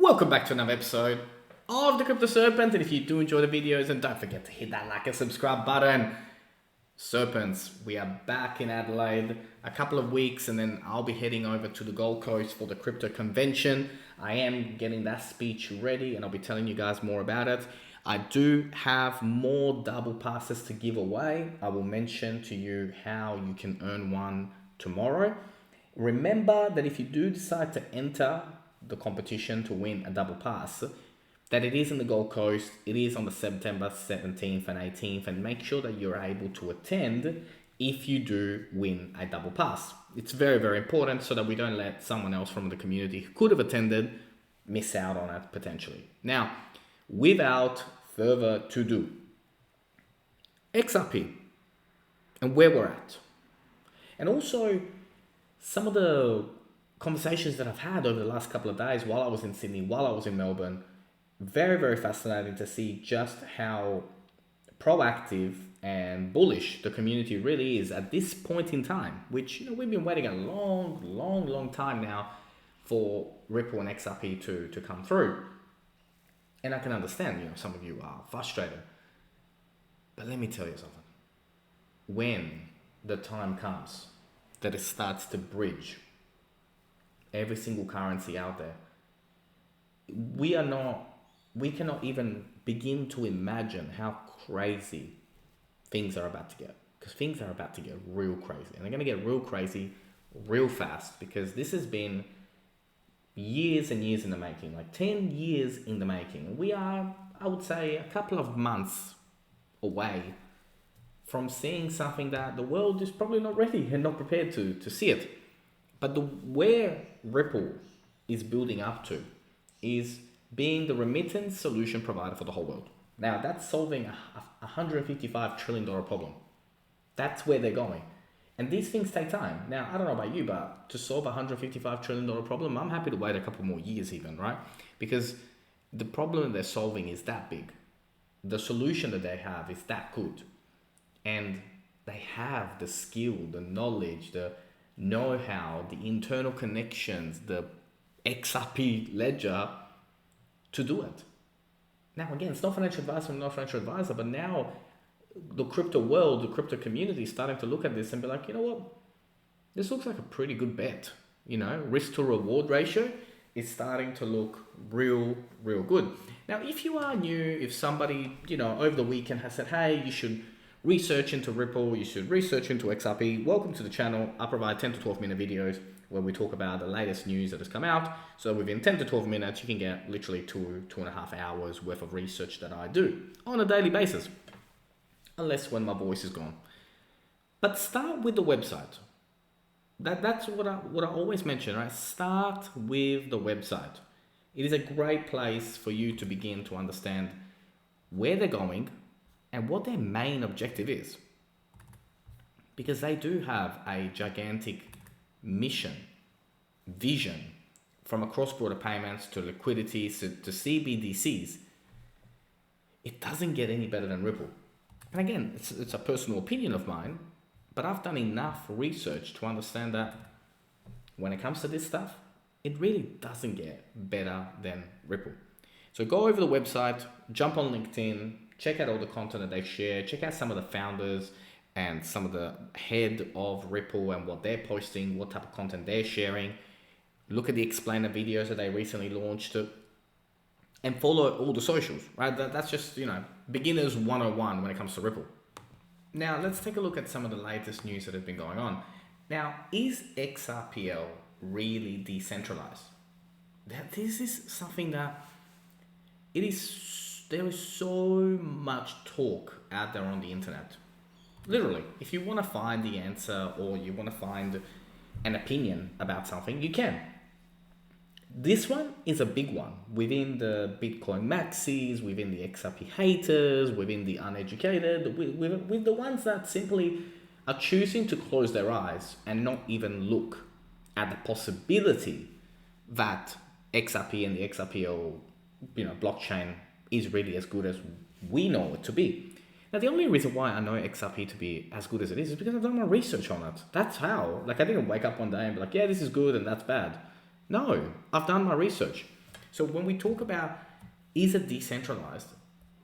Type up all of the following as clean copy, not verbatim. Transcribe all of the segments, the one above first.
Welcome back to another episode of the Crypto Serpent, and if you do enjoy the videos, and don't forget to hit that like and subscribe button. Serpents, we are back in Adelaide a couple of weeks, and then I'll be heading over to the Gold Coast for the crypto convention. I am getting that speech ready, and I'll be telling you guys more about it. I do have more double passes to give away. I will mention to you how you can earn one tomorrow. Remember that if you do decide to enter the competition to win a double pass, that it is in the Gold Coast, it is on the September 17th and 18th, and make sure that you're able to attend if you do win a double pass. It's very, very important so that we don't let someone else from the community who could have attended miss out on it potentially. Now, without further ado, Xrp and where we're at, and also some of the conversations that I've had over the last couple of days while I was in Sydney, while I was in Melbourne. Very, very fascinating to see just how proactive and bullish the community really is at this point in time, which we've been waiting a long time now for Ripple and XRP to come through. And I can understand, some of you are frustrated. But let me tell you something. When the time comes that it starts to bridge every single currency out there, we cannot even begin to imagine how crazy things are about to get, because things are about to get real crazy, and they're going to get real crazy real fast, because this has been years and years in the making, like 10 years in the making. We are, I would say, a couple of months away from seeing something that the world is probably not ready and not prepared to see it. But where Ripple is building up to is being the remittance solution provider for the whole world. Now, that's solving a $155 trillion problem. That's where they're going. And these things take time. Now, I don't know about you, but to solve a $155 trillion problem, I'm happy to wait a couple more years even, right? Because the problem that they're solving is that big. The solution that they have is that good. And they have the skill, the knowledge, the know-how, the internal connections, the XRP ledger to do it. Now, again, it's not financial advice, I'm not a financial advisor, but now the crypto world, the crypto community is starting to look at this and be like, you know what? This looks like a pretty good bet. Risk to reward ratio is starting to look real good. Now, if you are new, if somebody, over the weekend has said, hey, you should research into Ripple, you should research into XRP, welcome to the channel. I provide 10 to 12 minute videos where we talk about the latest news that has come out. So within 10 to 12 minutes, you can get literally 2.5 hours worth of research that I do on a daily basis, unless when my voice is gone. But start with the website. That's what I always mention, right? Start with the website. It is a great place for you to begin to understand where they're going and what their main objective is. Because they do have a gigantic mission, vision, from cross-border payments to liquidity to CBDCs. It doesn't get any better than Ripple. And again, it's a personal opinion of mine, but I've done enough research to understand that when it comes to this stuff, it really doesn't get better than Ripple. So go over the website, jump on LinkedIn, check out all the content that they share, check out some of the founders and some of the head of Ripple and what they're posting, what type of content they're sharing. Look at the explainer videos that they recently launched, and follow all the socials, right? That's just, beginners 101 when it comes to Ripple. Now, let's take a look at some of the latest news that has been going on. Now, is XRPL really decentralized? This is something that there is so much talk out there on the internet. Literally, if you want to find the answer or you want to find an opinion about something, you can. This one is a big one within the Bitcoin maxis, within the XRP haters, within the uneducated, with the ones that simply are choosing to close their eyes and not even look at the possibility that XRP and the XRPL, blockchain is really as good as we know it to be. Now, the only reason why I know XRP to be as good as it is because I've done my research on it. That's how. I didn't wake up one day and be like, yeah, this is good and that's bad. No, I've done my research. So when we talk about, is it decentralized?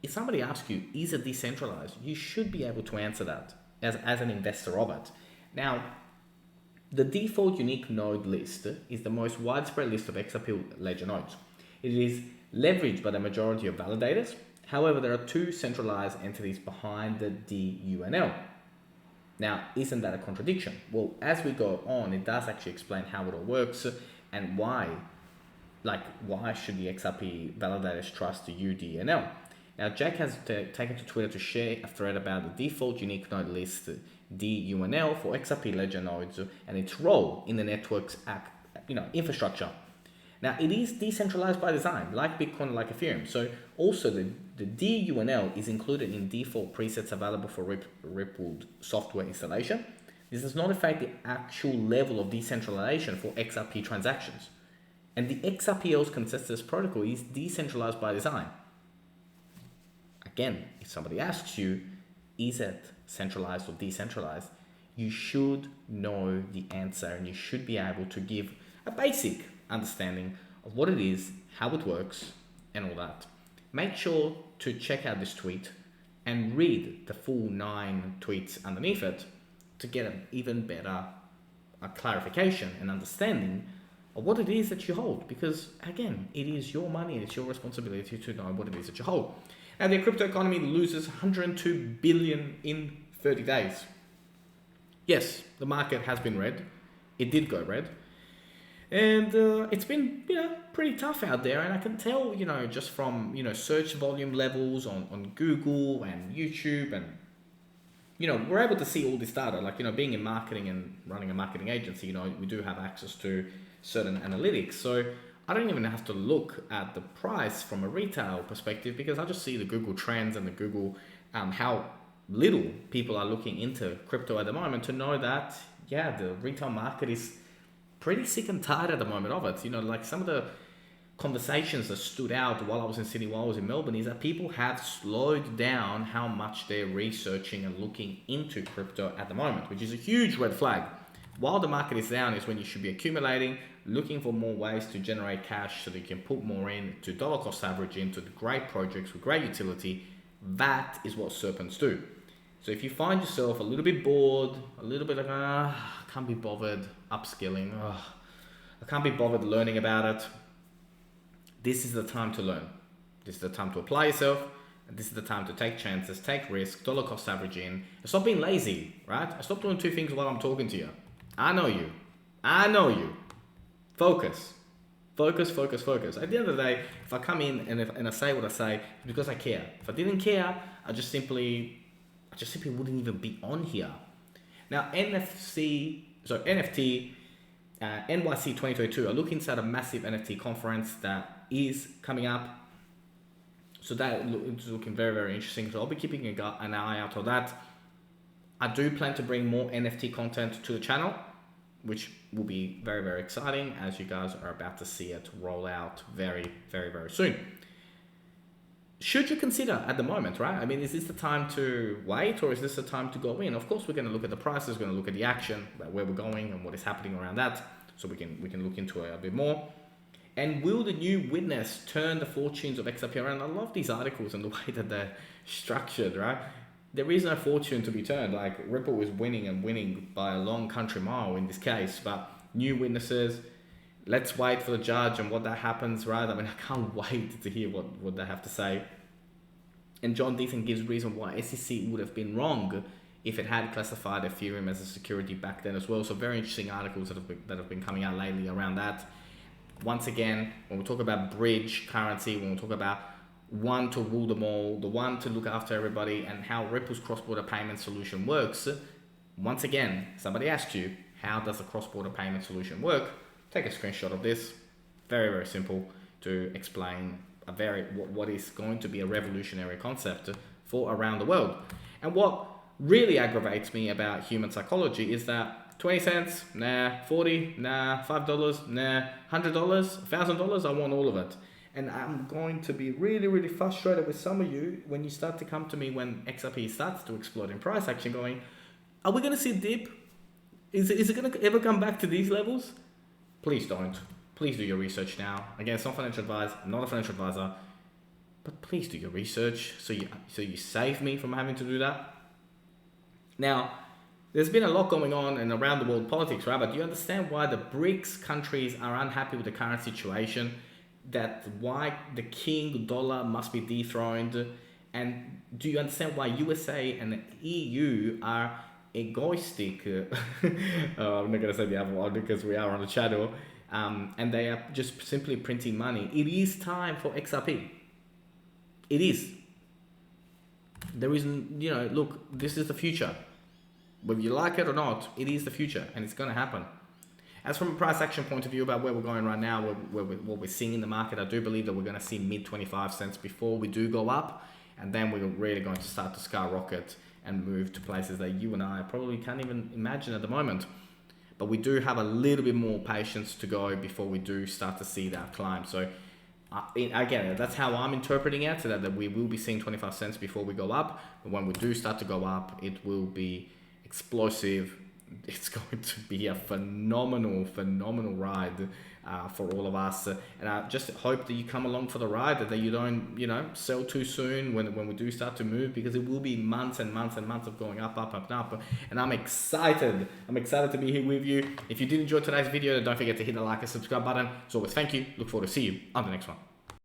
If somebody asks you, is it decentralized? You should be able to answer that as an investor of it. Now, the default unique node list is the most widespread list of XRP ledger nodes. It is leveraged by the majority of validators. However, there are two centralized entities behind the DUNL. Now, isn't that a contradiction? Well, as we go on, it does actually explain how it all works and why should the XRP validators trust the UDNL? Now, Jack has taken to Twitter to share a thread about the default unique node list, DUNL, for XRP ledger nodes and its role in the network's infrastructure. Now, it is decentralized by design, like Bitcoin, like Ethereum. So also the DUNL is included in default presets available for Rippled software installation. This does not affect the actual level of decentralization for XRP transactions. And the XRPL's consensus protocol is decentralized by design. Again, if somebody asks you, is it centralized or decentralized, you should know the answer and you should be able to give a basic understanding of what it is, how it works, and all that. Make sure to check out this tweet and read the full 9 tweets underneath it to get an even better clarification and understanding of what it is that you hold, because again, it is your money and it's your responsibility to know what it is that you hold. And the crypto economy loses 102 billion in 30 days. Yes, the market has been red. It did go red. And it's been, pretty tough out there. And I can tell, just from, search volume levels on Google and YouTube, and, we're able to see all this data. Like, being in marketing and running a marketing agency, we do have access to certain analytics. So I don't even have to look at the price from a retail perspective, because I just see the Google trends and the Google, how little people are looking into crypto at the moment to know that, the retail market is pretty sick and tired at the moment of it. Like some of the conversations that stood out while I was in Sydney, while I was in Melbourne, is that people have slowed down how much they're researching and looking into crypto at the moment, which is a huge red flag. While the market is down is when you should be accumulating, looking for more ways to generate cash so that you can put more in to dollar cost average into the great projects with great utility. That is what serpents do. So if you find yourself a little bit bored, a little bit like, I can't be bothered upskilling, I can't be bothered learning about it, this is the time to learn. This is the time to apply yourself. And this is the time to take chances, take risks, dollar cost average in, and stop being lazy, right? Stop doing 2 things while I'm talking to you. I know you. Focus. Focus. At the end of the day, if I come in and I say what I say, it's because I care. If I didn't care, I just simply wouldn't even be on here. Now, NFT, NYC 2022, I look inside a massive NFT conference that is coming up. So that is looking very, very interesting. So I'll be keeping an eye out on that. I do plan to bring more NFT content to the channel, which will be very, very exciting, as you guys are about to see it roll out very, very, very soon. Should you consider at the moment, right? I mean, is this the time to wait, or is this the time to go in? Of course, we're going to look at the prices, we're going to look at the action, where we're going and what is happening around that, so we can look into it a bit more. And will the new witness turn the fortunes of XRP around? I love these articles and the way that they're structured, right? There is no fortune to be turned. Like, Ripple is winning by a long country mile in this case, but new witnesses, let's wait for the judge and what that happens, right? I mean, I can't wait to hear what they have to say. And John Deaton gives reason why SEC would have been wrong if it had classified Ethereum as a security back then as well. So very interesting articles that have been coming out lately around that. Once again, when we talk about bridge currency, when we talk about one to rule them all, the one to look after everybody, and how Ripple's cross-border payment solution works, once again, somebody asked you, how does a cross-border payment solution work? Take a screenshot of this. Very, very simple to explain what is going to be a revolutionary concept for around the world. And what really aggravates me about human psychology is that 20 cents, nah, 40, nah, $5, nah, $100, $1,000, I want all of it. And I'm going to be really, really frustrated with some of you when you start to come to me when XRP starts to explode in price action, going, are we going to see a dip? Is it going to ever come back to these levels? Please don't. please do your research now. Again, it's not financial advice. I'm not a financial advisor, but please do your research so you save me from having to do that. Now, there's been a lot going on in around the world politics, right? But do you understand why the BRICS countries are unhappy with the current situation? That why the king dollar must be dethroned? And do you understand why USA and the EU are egoistic? I'm not gonna say the other one because we are on the channel, and they are just simply printing money. It is time for XRP. It is. There isn't, look, this is the future. Whether you like it or not, it is the future, and it's going to happen. As from a price action point of view about where we're going right now, what we're seeing in the market, I do believe that we're going to see mid 25 cents before we do go up, and then we're really going to start to skyrocket and move to places that you and I probably can't even imagine at the moment. But we do have a little bit more patience to go before we do start to see that climb. So again, that's how I'm interpreting it, so that we will be seeing 25 cents before we go up. But when we do start to go up, it will be explosive. It's going to be a phenomenal ride for all of us, and I just hope that you come along for the ride, that you don't sell too soon when we do start to move, because it will be months and months and months of going up, and I'm excited to be here with you. If you did enjoy today's video, don't forget to hit the like and subscribe button. As always, thank you. Look forward to see you on the next one.